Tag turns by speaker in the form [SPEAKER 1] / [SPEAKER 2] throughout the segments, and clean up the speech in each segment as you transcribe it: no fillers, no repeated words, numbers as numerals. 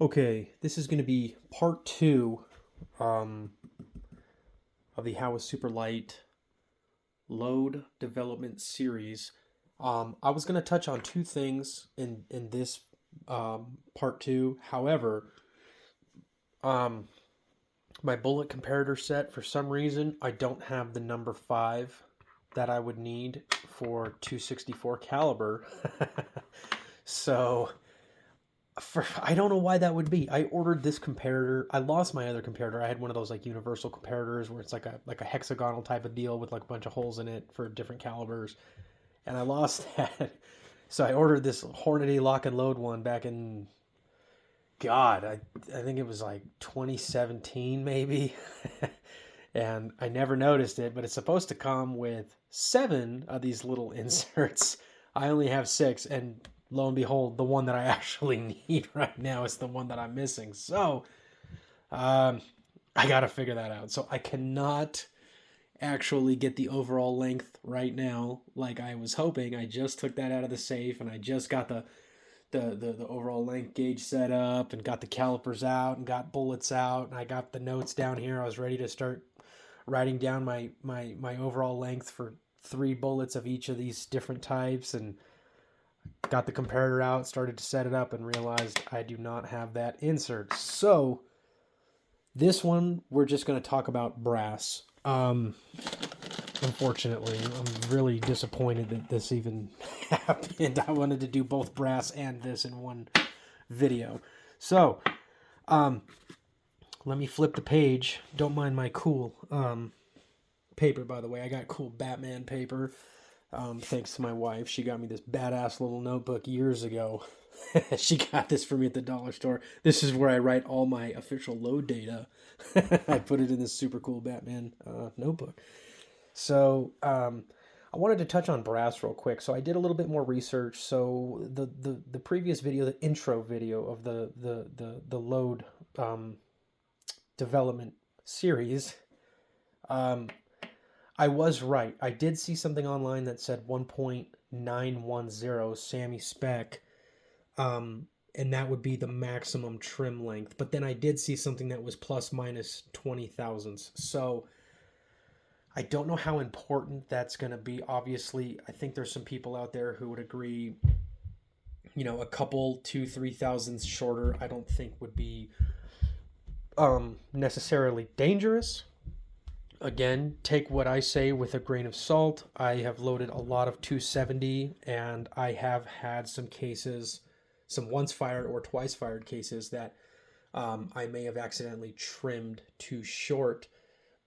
[SPEAKER 1] Okay, this is going to be part two of the How is Super Light load development series. I was going to touch on two things in this part two. However, um, my bullet comparator set, for some reason, I don't have the number 5 that I would need for 264 caliber. So I don't know why that would be. I ordered this comparator. I lost my other comparator. I had one of those like universal comparators where it's like a hexagonal type of deal with like a bunch of holes in it for different calibers, and I lost that. So I ordered this Hornady lock and load one back in God, I think it was like 2017 maybe. And I never noticed it, but it's supposed to come with 7 of these little inserts. I only have 6, and lo and behold, the one that I actually need right now is the one that I'm missing. So, um, I gotta figure that out. So I cannot actually get the overall length right now like I was hoping. I just took that out of the safe, and I just got the overall length gauge set up and got the calipers out and got bullets out, and I got the notes down here. I was ready to start writing down my overall length for 3 bullets of each of these different types, and got the comparator out, started to set it up, and realized I do not have that insert. So this one, we're just going to talk about brass. Unfortunately, I'm really disappointed that this even happened. I wanted to do both brass and this in one video. So, let me flip the page. Don't mind my cool paper, by the way. I got cool Batman paper. Thanks to my wife. She got me this badass little notebook years ago. She got this for me at the dollar store. This is where I write all my official load data. I put it in this super cool Batman notebook. So I wanted to touch on brass real quick. So I did a little bit more research. So the previous video, the intro video of the load development series, I was right. I did see something online that said 1.910 Sammy spec, and that would be the maximum trim length. But then I did see something that was plus minus 20 thousandths. So I don't know how important that's going to be. Obviously, I think there's some people out there who would agree, a couple, 2, 3 thousandths shorter, I don't think would be necessarily dangerous. Again, take what I say with a grain of salt. I have loaded a lot of 270, and I have had some cases, some once fired or twice fired cases that I may have accidentally trimmed too short.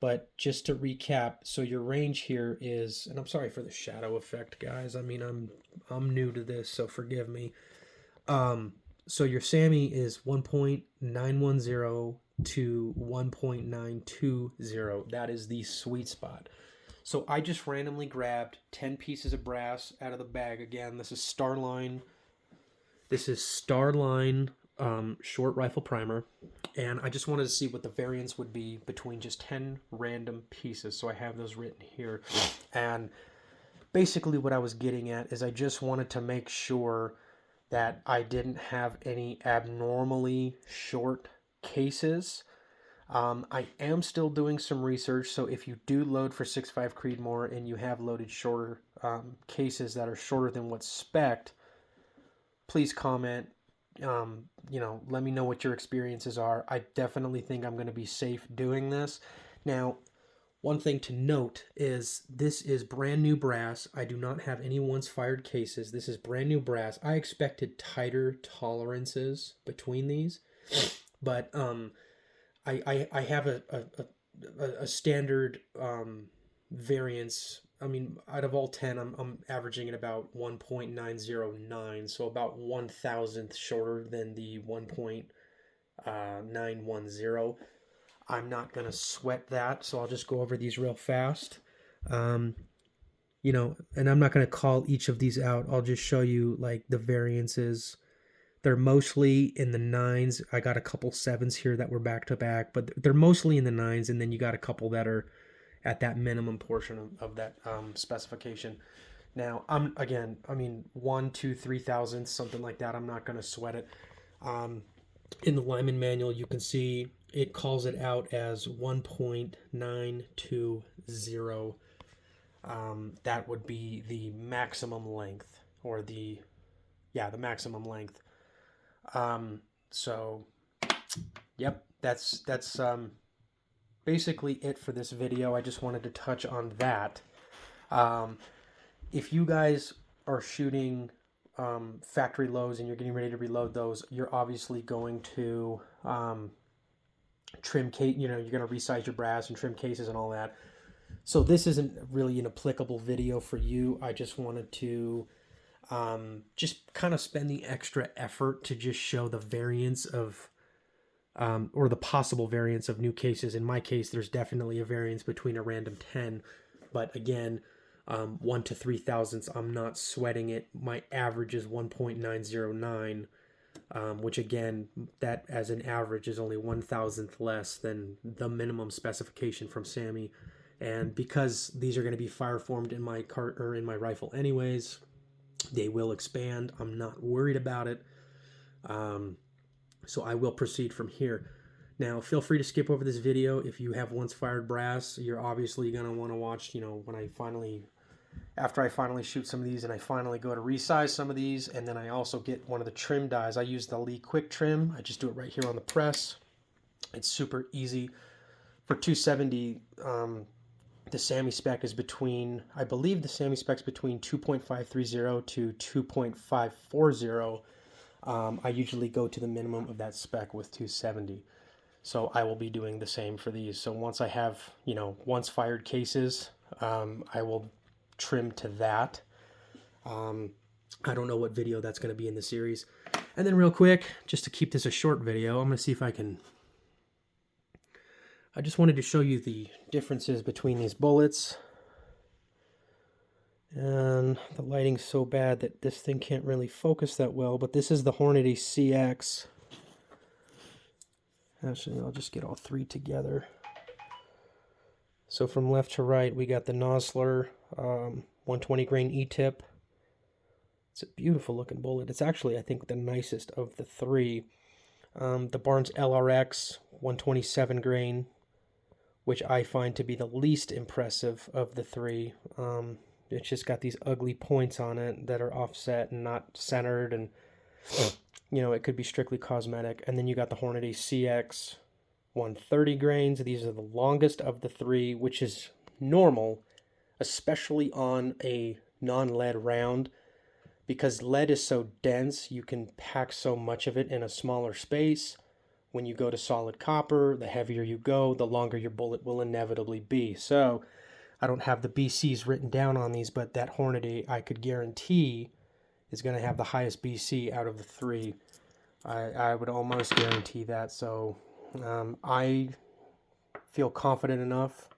[SPEAKER 1] But just to recap, so your range here is, and I'm sorry for the shadow effect, guys. I mean, I'm new to this, so forgive me. So your Sammy is 1.910 to 1.920. That is the sweet spot. So I just randomly grabbed 10 pieces of brass out of the bag. Again, this is Starline. This is Starline short rifle primer. And I just wanted to see what the variance would be between just 10 random pieces. So I have those written here. And basically what I was getting at is I just wanted to make sure that I didn't have any abnormally short cases. I am still doing some research, so if you do load for 6.5 Creedmoor and you have loaded shorter cases that are shorter than what's spec'd, please comment. Let me know what your experiences are. I definitely think I'm going to be safe doing this. Now, one thing to note is this is brand new brass. I do not have any once fired cases. This is brand new brass. I expected tighter tolerances between these, but I have a standard variance. I mean, out of all 10, I'm averaging at about 1.909, so about 1,000th shorter than the 1.910. I'm not going to sweat that, so I'll just go over these real fast. And I'm not going to call each of these out. I'll just show you like the variances. They're mostly in the 9s. I got a couple 7s here that were back to back, but they're mostly in the 9s, and then you got a couple that are at that minimum portion of that specification. Now, 1, 2, 3 thousandths, something like that. I'm not going to sweat it. in the Lyman manual, you can see it calls it out as 1.920. That would be the maximum length, or the maximum length. So, yep, that's basically it for this video. I just wanted to touch on that. If you guys are shooting factory loads and you're getting ready to reload those, you're obviously going to trim case. You're going to resize your brass and trim cases and all that. So this isn't really an applicable video for you. I just wanted to just kind of spend the extra effort to just show the variance of or the possible variance of new cases. In my case, there's definitely a variance between a random 10, but again, 1 to 3 thousandths, I'm not sweating it. My average is 1.909, which again, that as an average is only 1,000th less than the minimum specification from Sammy. And because these are going to be fire formed in my cart or in my rifle anyways, they will expand. I'm not worried about it. So I will proceed from here. Now, feel free to skip over this video. If you have once fired brass, you're obviously going to want to watch, when after I finally shoot some of these and I finally go to resize some of these, and then I also get one of the trim dies. I use the Lee Quick Trim. I just do it right here on the press. It's super easy. For 270, the Sammy spec is between, I believe the Sammy spec's between 2.530 to 2.540. I usually go to the minimum of that spec with 270. So I will be doing the same for these. So once I have, once fired cases, I will trim to that. I don't know what video that's going to be in the series. And then real quick, just to keep this a short video, I'm going to see if I just wanted to show you the differences between these bullets. And the lighting's so bad that this thing can't really focus that well, but this is the Hornady CX. Actually, I'll just get all three together. So from left to right, we got the Nosler 120 grain E-tip. It's a beautiful looking bullet. It's actually, I think, the nicest of the three. The Barnes LRX 127 grain, which I find to be the least impressive of the three. It's just got these ugly points on it that are offset and not centered, and it could be strictly cosmetic. And then you got the Hornady CX 130 grains. These are the longest of the three, which is normal, especially on a non-lead round, because lead is so dense, you can pack so much of it in a smaller space. When you go to solid copper, the heavier you go, the longer your bullet will inevitably be. So I don't have the BCs written down on these, but that Hornady, I could guarantee, is going to have the highest BC out of the three. I would almost guarantee that. So I feel confident enough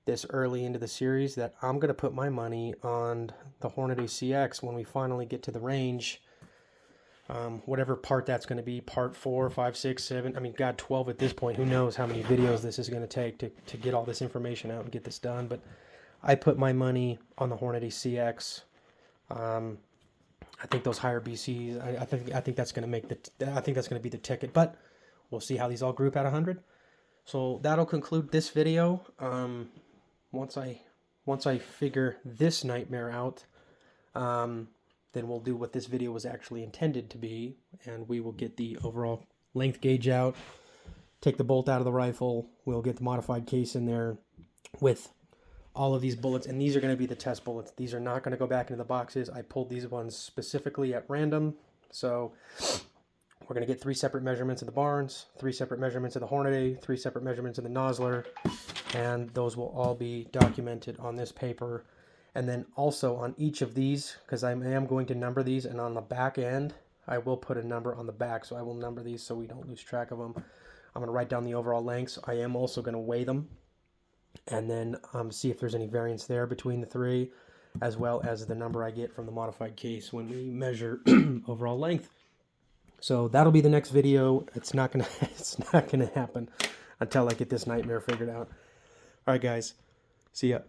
[SPEAKER 1] this early into the series that I'm going to put my money on the Hornady CX when we finally get to the range. Whatever part that's going to be, part 4, 5, 6, 7, I mean, God, 12 at this point. Who knows how many videos this is going to take to get all this information out and get this done. But I put my money on the Hornady CX. I think those higher BCs, I think that's going to make I think that's going to be the ticket. But we'll see how these all group at 100. So that'll conclude this video. Once I figure this nightmare out, then we'll do what this video was actually intended to be, and we will get the overall length gauge out, take the bolt out of the rifle, we'll get the modified case in there with all of these bullets, and these are going to be the test bullets. These are not going to go back into the boxes. I pulled these ones specifically at random, so we're going to get 3 separate measurements of the Barnes, 3 separate measurements of the Hornady, 3 separate measurements of the Nosler, and those will all be documented on this paper. And then also on each of these, because I am going to number these, and on the back end, I will put a number on the back, so I will number these so we don't lose track of them. I'm going to write down the overall lengths. I am also going to weigh them, and then see if there's any variance there between the three, as well as the number I get from the modified case when we measure overall length. So that'll be the next video. It's not gonna happen until I get this nightmare figured out. All right, guys. See ya.